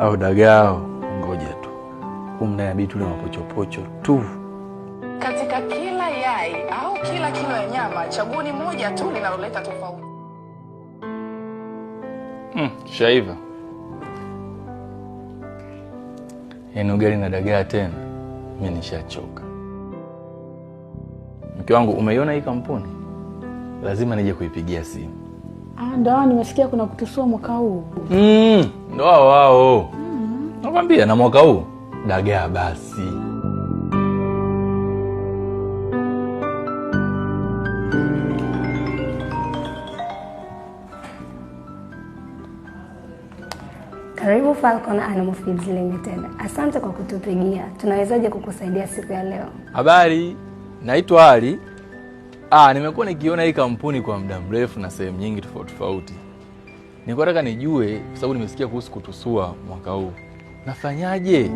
Au dagao, ngoja tu. Mnayabidi tule mapochopocho tu. Katika kila yai au kila kilo ya nyama, chaguoni moja tu linaloleta tofauti. Shaiva. Yaani ugali na dagaa tena, mimi nishachoka. Mke wangu, umeiona hii kampuni? Lazima nije kuipigia simu. Ndio nimesikia kuna kutusua mwaka huu. Ndio wao. Nakwambia na mwaka huu dagaa basi. Karibu Falcon Animal Feeds Limited. Asante kwa kutupigia. Tunawezaje kukusaidia siku ya leo? Habari, naitwa Ali. Nimekuwa nikiona hii kampuni kwa muda mrefu na sehemu nyingi tofauti. Nilikuwa nataka nijue kwa sababu nimesikia kuhusu kutusua mwaka huu. Nafanyaje?